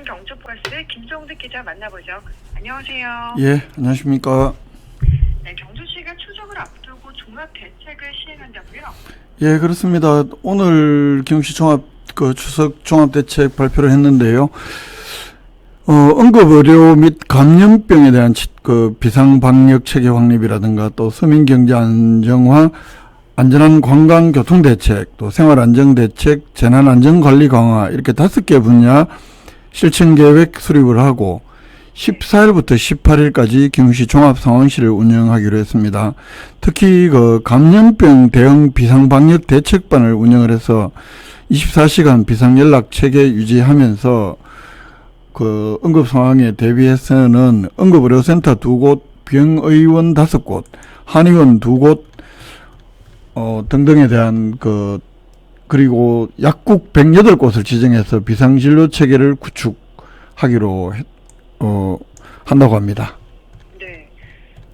경주버스의 김정득 기자 만나보죠. 안녕하세요. 예, 안녕하십니까. 네, 경주시가 추석을 앞두고 종합 대책을 시행한다고요? 예, 그렇습니다. 오늘 경시 추석 종합 대책 발표를 했는데요. 응급의료 및 감염병에 대한 비상 방역 체계 확립이라든가 또 서민 경제 안정화, 안전한 관광 교통 대책, 또 생활 안정 대책, 재난 안전 관리 강화 이렇게 5개 분야 실천 계획 수립을 하고 14일부터 18일까지 경시 종합 상황실을 운영하기로 했습니다. 특히 감염병 대응 비상 방역 대책반을 운영을 해서 24시간 비상 연락 체계 유지하면서 응급 상황에 대비해서는 응급의료센터 2곳, 병의원 5곳, 한의원 2곳, 등등에 대한 그리고 약국 108곳을 지정해서 비상진료 체계를 구축하기로 한다고 합니다. 네.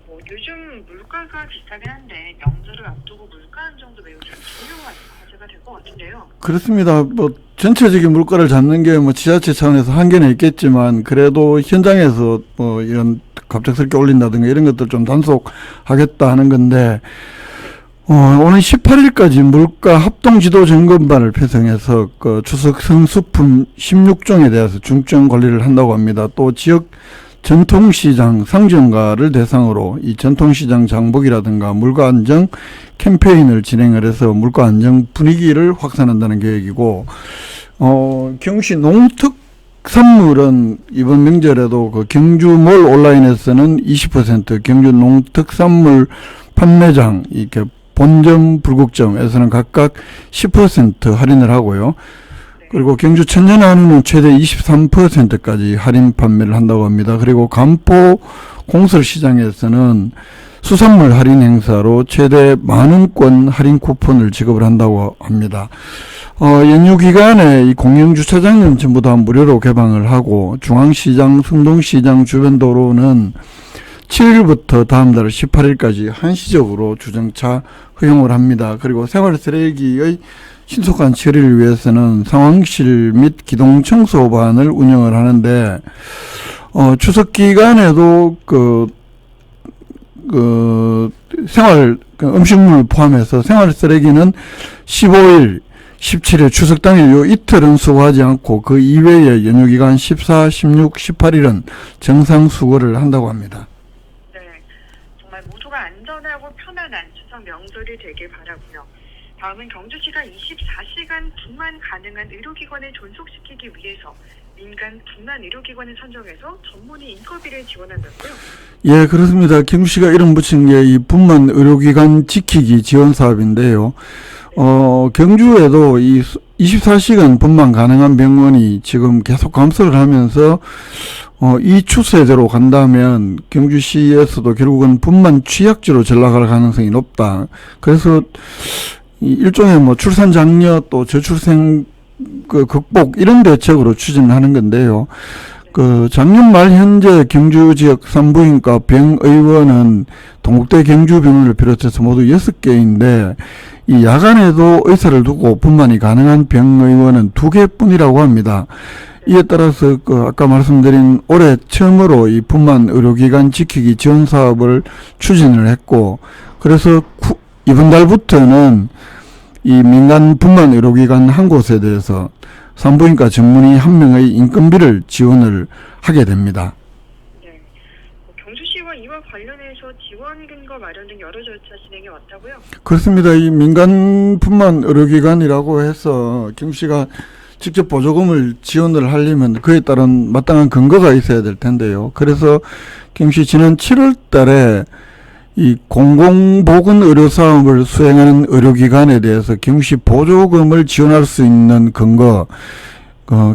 요즘 물가가 비싸긴 한데 명절을 앞두고 물가 안정도 매우 좀 중요한 과제가 될 것 같은데요. 그렇습니다. 전체적인 물가를 잡는 게 지자체 차원에서 한계는 있겠지만 그래도 현장에서 이런 갑작스럽게 올린다든가 이런 것들 좀 단속하겠다 하는 건데 오늘 18일까지 물가 합동지도 점검반을 편성해서 추석 성수품 16종에 대해서 중점 관리를 한다고 합니다. 또 지역 전통시장 상점가를 대상으로 이 전통시장 장복이라든가 물가 안정 캠페인을 진행을 해서 물가 안정 분위기를 확산한다는 계획이고, 경시 농특산물은 이번 명절에도 경주몰 온라인에서는 20%, 경주 농특산물 판매장 이렇게 본점, 불국점에서는 각각 10% 할인을 하고요. 그리고 경주 천년한우는 최대 23%까지 할인 판매를 한다고 합니다. 그리고 간포 공설시장에서는 수산물 할인 행사로 최대 10,000원권 할인 쿠폰을 지급을 한다고 합니다. 연휴 기간에 이 공영주차장은 전부 다 무료로 개방을 하고 중앙시장, 승동시장 주변 도로는 7일부터 다음 달 18일까지 한시적으로 주정차 허용을 합니다. 그리고 생활 쓰레기의 신속한 처리를 위해서는 상황실 및 기동 청소반을 운영을 하는데, 추석 기간에도 음식물 포함해서 생활 쓰레기는 15일, 17일 추석 당일 요 이틀은 수거하지 않고 그 이외에 연휴 기간 14, 16, 18일은 정상 수거를 한다고 합니다. 정말 모두가 안전하고 편안한 추석 명절이 되길 바라고요. 다음은 경주시가 24시간 분만 가능한 의료기관을 존속시키기 위해서 민간 분만 의료기관을 선정해서 전문의 인건비를 지원한다고요? 예, 그렇습니다. 경주시가 이름 붙인 게 이 분만 의료기관 지키기 지원 사업인데요. 경주에도 이 24시간 분만 가능한 병원이 지금 계속 감소를 하면서 이 추세대로 간다면 경주시에서도 결국은 분만 취약지로 전락할 가능성이 높다. 그래서 일종의 출산 장려 또 저출생 극복 이런 대책으로 추진하는 건데요. 작년 말 현재 경주 지역 산부인과 병의원은 동국대 경주병원을 비롯해서 모두 6개인데 이 야간에도 의사를 두고 분만이 가능한 병의원은 2개뿐이라고 합니다. 이에 따라서 아까 말씀드린 올해 처음으로 이 분만 의료기관 지키기 지원 사업을 추진을 했고, 그래서 이번 달부터는 이 민간 분만 의료기관 한 곳에 대해서 산부인과 전문의 1명의 인건비를 지원을 하게 됩니다. 네. 경주시와 이와 관련해서 지원 근거 마련 등 여러 절차 진행해 왔다고요? 그렇습니다. 이 민간 분만 의료기관이라고 해서 경주시가 직접 보조금을 지원을 하려면 그에 따른 마땅한 근거가 있어야 될 텐데요. 그래서 경시 지난 7월 달에 이 공공보건의료사업을 수행하는 의료기관에 대해서 경시 보조금을 지원할 수 있는 근거,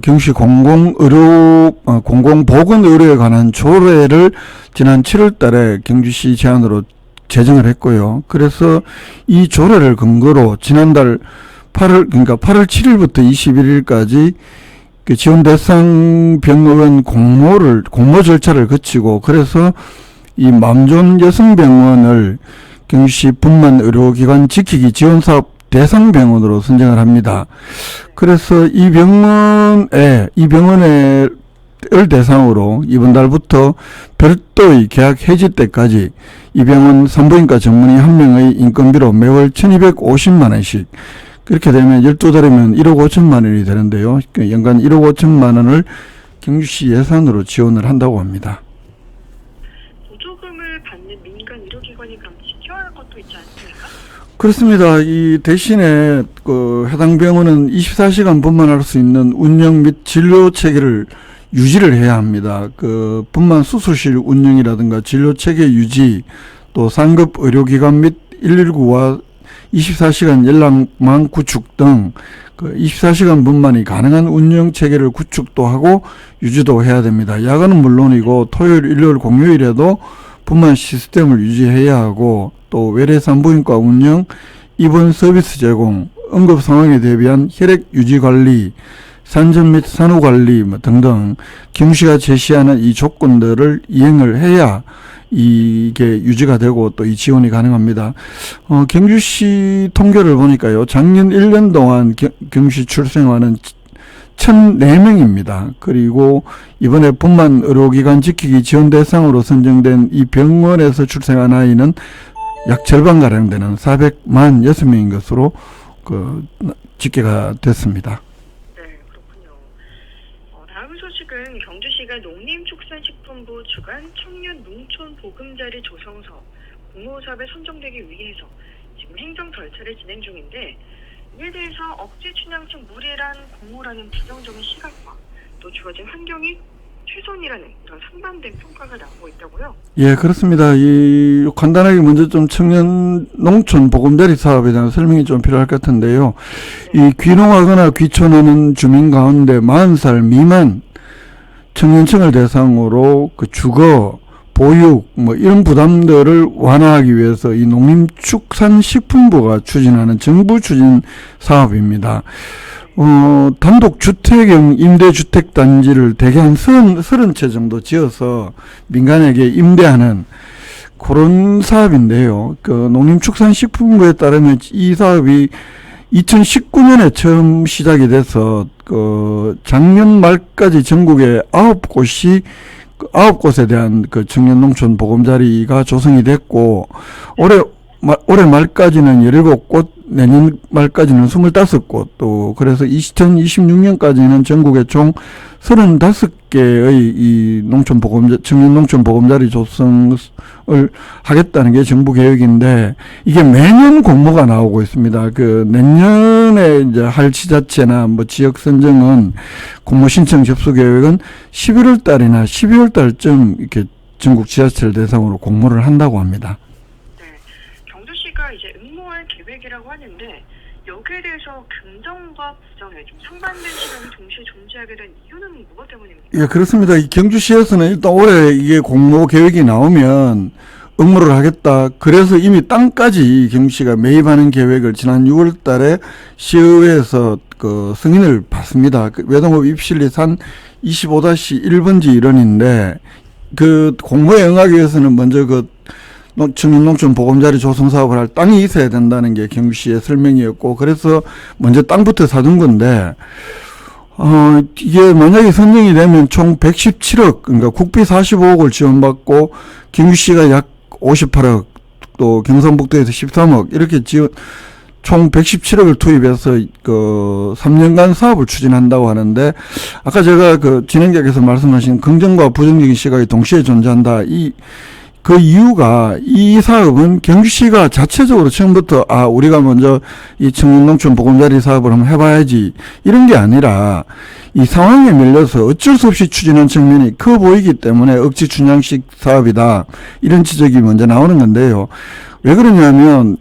경시 공공보건의료에 관한 조례를 지난 7월 달에 경주시 제안으로 제정을 했고요. 그래서 이 조례를 근거로 지난달 8월 7일부터 21일까지 지원 대상 병원 공모 절차를 거치고, 그래서 이 맘존 여성병원을 경주시 분만 의료기관 지키기 지원사업 대상 병원으로 선정을 합니다. 그래서 이 병원에 대상으로 이번 달부터 별도의 계약 해지 때까지 이 병원 산부인과 전문의 한 명의 인건비로 매월 1250만 원씩, 그렇게 되면 12달이면 1억 5천만 원이 되는데요. 연간 1억 5천만 원을 경주시 예산으로 지원을 한다고 합니다. 보조금을 받는 민간 의료기관이 그럼 지켜야 할 것도 있지 않습니까? 그렇습니다. 이 대신에 해당 병원은 24시간 분만할 수 있는 운영 및 진료 체계를 유지를 해야 합니다. 분만 수술실 운영이라든가 진료 체계 유지, 또 상급 의료기관 및 119와 24시간 연락망 구축 등 24시간 분만이 가능한 운영 체계를 구축도 하고 유지도 해야 됩니다. 야간은 물론이고 토요일, 일요일, 공휴일에도 분만 시스템을 유지해야 하고, 또 외래 산부인과 운영, 입원 서비스 제공, 응급 상황에 대비한 혈액 유지 관리, 산전 및 산후 관리 등등 경주시가 제시하는 이 조건들을 이행을 해야 이게 유지가 되고 또 이 지원이 가능합니다. 경주시 통계를 보니까요, 작년 1년 동안 경주시 출생아는 1,004명입니다. 그리고 이번에 분만 의료기관 지키기 지원 대상으로 선정된 이 병원에서 출생한 아이는 약 절반가량 되는 446명인 것으로 집계가 됐습니다. 네, 그렇군요. 다음 소식은 경주시가 농림축산식품부 주관 청년 농촌 보금자리 조성서 공모사업에 선정되기 위해서 지금 행정 절차를 진행 중인데, 이에 대해서 억지 춘향층 무례란 공모라는 부정적인 시각과 또 주어진 환경이 최선이라는 이런 상반된 평가가 나오고 있다고요? 예, 그렇습니다. 간단하게 먼저 좀 청년 농촌 보금자리 사업에 대한 설명이 좀 필요할 것 같은데요. 이 귀농하거나 귀촌하는 주민 가운데 40살 미만 청년층을 대상으로 주거, 보육, 이런 부담들을 완화하기 위해서 이 농림축산식품부가 추진하는 정부 추진 사업입니다. 단독주택형 임대주택단지를 대개 한 30채 정도 지어서 민간에게 임대하는 그런 사업인데요. 농림축산식품부에 따르면 이 사업이 2019년에 처음 시작이 돼서 작년 말까지 전국에 9곳에 대한 청년 농촌 보금자리가 조성이 됐고, 올해 말까지는 17곳, 내년 말까지는 25곳, 또 그래서 2026년까지는 전국에 총 35개의 이 청년 농촌 보금자리 조성을 하겠다는 게 정부 계획인데, 이게 매년 공모가 나오고 있습니다. 내년에 이제 할 지자체나 지역 선정은 공모 신청 접수 계획은 11월 달이나 12월 달쯤 이렇게 전국 지자체를 대상으로 공모를 한다고 합니다. 경주시가 이제 응모할 계획이라고 하는데, 여기에 대해서 긍정과 부정의 좀 상반된 시각이 동시에 존재하게 된 이유는 무엇 때문입니까? 예, 그렇습니다. 이 경주시에서는 일단 올해 이게 공모 계획이 나오면 응모를 하겠다. 그래서 이미 땅까지 경주시가 매입하는 계획을 지난 6월 달에 시의회에서 승인을 받습니다. 외동업 입실리 산 25-1번지 일원인데, 공모에 응하기 위해서는 먼저 청년 농촌 보금자리 조성 사업을 할 땅이 있어야 된다는 게 경주시의 설명이었고, 그래서 먼저 땅부터 사둔 건데, 이게 만약에 선정이 되면 총 117억, 그러니까 국비 45억을 지원받고, 경주시가 약 58억, 또 경상북도에서 13억, 이렇게 총 117억을 투입해서 3년간 사업을 추진한다고 하는데, 아까 제가 진행자께서 말씀하신 긍정과 부정적인 시각이 동시에 존재한다. 그 이유가, 이 사업은 경주시가 자체적으로 처음부터 우리가 먼저 이 청년농촌 보금자리 사업을 한번 해봐야지, 이런 게 아니라 이 상황에 밀려서 어쩔 수 없이 추진한 측면이 커 보이기 때문에 억지 춘향식 사업이다, 이런 지적이 먼저 나오는 건데요. 왜 그러냐면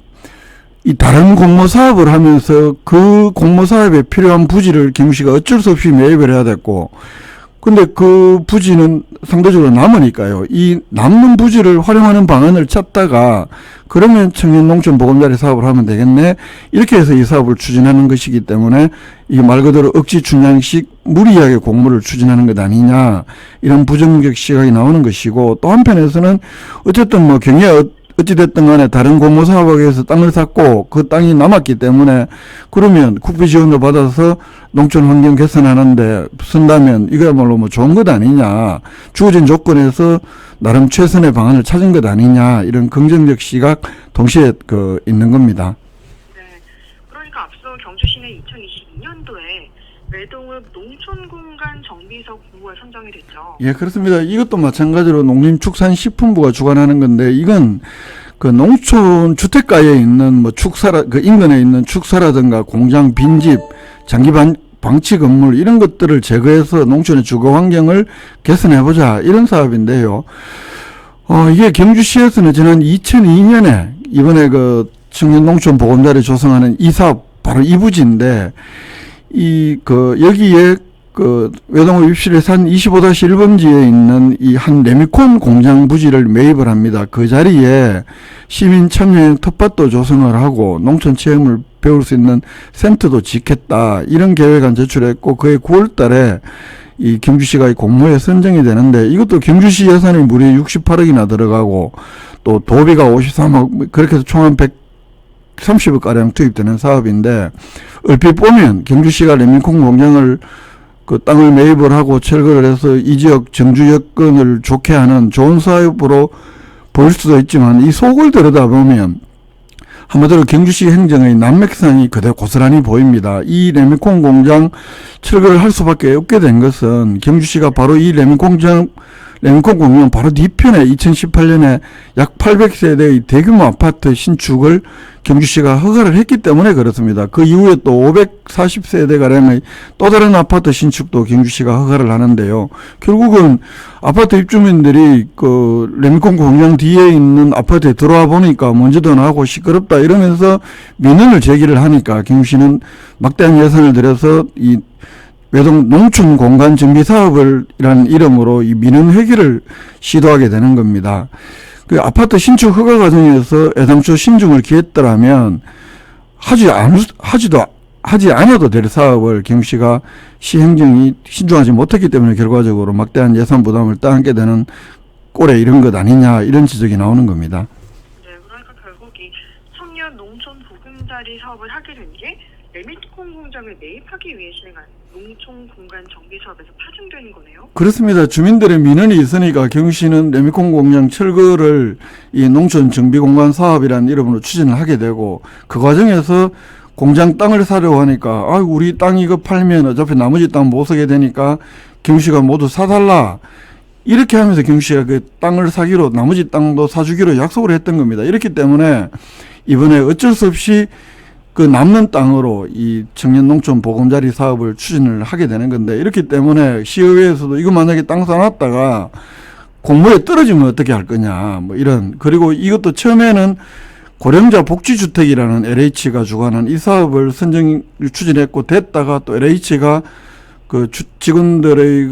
이 다른 공모 사업을 하면서 그 공모 사업에 필요한 부지를 경주시가 어쩔 수 없이 매입을 해야 됐고, 근데 그 부지는 상대적으로 남으니까요. 이 남는 부지를 활용하는 방안을 찾다가, 그러면 청년 농촌 보금자리 사업을 하면 되겠네, 이렇게 해서 이 사업을 추진하는 것이기 때문에 이게 말 그대로 억지 춘향식 무리하게 공모를 추진하는 것 아니냐, 이런 부정적 시각이 나오는 것이고, 또 한편에서는 어쨌든 경에 어찌됐든 간에 다른 공모 사업에서 땅을 샀고 그 땅이 남았기 때문에 그러면 국비 지원을 받아서 농촌 환경 개선하는데 쓴다면 이거야말로 뭐 좋은 것 아니냐. 주어진 조건에서 나름 최선의 방안을 찾은 것 아니냐. 이런 긍정적 시각 동시에 있는 겁니다. 네. 그러니까 앞서 경주시는 2022년도에 외동읍 농촌공간 정비사업 공모에 선정이 됐죠. 예, 그렇습니다. 이것도 마찬가지로 농림축산식품부가 주관하는 건데 이건 그 농촌 주택가에 있는 뭐 인근에 있는 축사라든가 공장 빈집, 장기 방치 건물 이런 것들을 제거해서 농촌의 주거 환경을 개선해보자 이런 사업인데요. 이게 경주시에서는 지난 2002년에 이번에 그 청년 농촌 보금자리 조성하는 이 사업 바로 이 부지인데 여기에 외동읍 입실에 산 25-1번지에 있는 이 한 레미콘 공장 부지를 매입을 합니다. 그 자리에 시민 참여형 텃밭도 조성을 하고 농촌 체험을 배울 수 있는 센터도 짓겠다. 이런 계획안 제출했고, 그해 9월 달에 이 경주시가 이 공모에 선정이 되는데, 이것도 경주시 예산이 무려 68억이나 들어가고, 또 도비가 53억, 그렇게 해서 총 한 130억 가량 투입되는 사업인데, 얼핏 보면 경주시가 레미콘 공장을 그 땅을 매입을 하고 철거를 해서 이 지역 정주 여건을 좋게 하는 좋은 사업으로 보일 수도 있지만 이 속을 들여다보면 한마디로 경주시 행정의 난맥상이 그대로 고스란히 보입니다. 이 레미콘 공장 철거를 할 수밖에 없게 된 것은 경주시가 바로 이 레미콘 공장 바로 뒤편에 2018년에 약 800세대의 대규모 아파트 신축을 경주시가 허가를 했기 때문에 그렇습니다. 그 이후에 또 540세대가량의 또 다른 아파트 신축도 경주시가 허가를 하는데요. 결국은 아파트 입주민들이 그 레미콘 공장 뒤에 있는 아파트에 들어와 보니까 먼지도 나고 시끄럽다 이러면서 민원을 제기를 하니까 경주시는 막대한 예산을 들여서 이 외동 농촌 공간 정비 사업이라는 이름으로 이 민원 회계를 시도하게 되는 겁니다. 그 아파트 신축 허가 과정에서 애당초 신중을 기했더라면 하지 않아도 될 사업을 경주시가 시행정이 신중하지 못했기 때문에 결과적으로 막대한 예산 부담을 떠안게 되는 꼴에 이런 것 아니냐 이런 지적이 나오는 겁니다. 네, 그러니까 결국 이 청년 농촌 보금자리 사업을 하게 된 게 레미콘 공장을 매입하기 위해 진행한 농촌 공간 정비 사업에서 파생되는 거네요. 그렇습니다. 주민들의 민원이 있으니까 경주시는 레미콘 공장 철거를 이 농촌 정비 공간 사업이라는 이름으로 추진을 하게 되고 그 과정에서 공장 땅을 사려고 하니까 우리 땅 이거 팔면 어차피 나머지 땅 못 사게 되니까 경주시가 모두 사달라. 이렇게 하면서 경주시가 그 땅을 사기로 나머지 땅도 사주기로 약속을 했던 겁니다. 이렇기 때문에 이번에 어쩔 수 없이 그 남는 땅으로 이 청년 농촌 보금자리 사업을 추진을 하게 되는 건데 이렇기 때문에 시의회에서도 이거 만약에 땅 사놨다가 공모에 떨어지면 어떻게 할 거냐 뭐 이런 그리고 이것도 처음에는 고령자 복지주택이라는 LH가 주관한 이 사업을 추진했고 됐다가 또 LH가 그 직원들의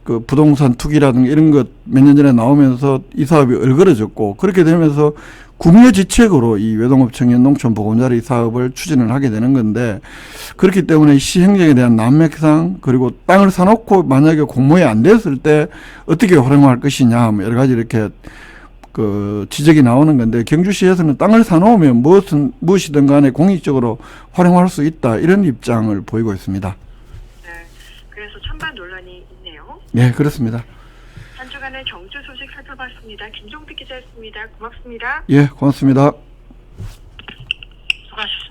그 부동산 투기라든가 이런 것 몇 년 전에 나오면서 이 사업이 얼그러졌고 그렇게 되면서 국유지책으로 이 외동읍 청년 농촌 보금자리 사업을 추진을 하게 되는 건데 그렇기 때문에 시행정에 대한 난맥상 그리고 땅을 사놓고 만약에 공모에 안 됐을 때 어떻게 활용할 것이냐 뭐 여러 가지 이렇게 그 지적이 나오는 건데 경주시에서는 땅을 사놓으면 무엇이든 간에 공익적으로 활용할 수 있다 이런 입장을 보이고 있습니다. 네, 그래서 찬반 논란이 있네요. 네, 그렇습니다. 한 주간의 경주 소식 살펴봤습니다. 김종택 기자였습니다. 고맙습니다. 예, 고맙습니다. 수고하셨습니다.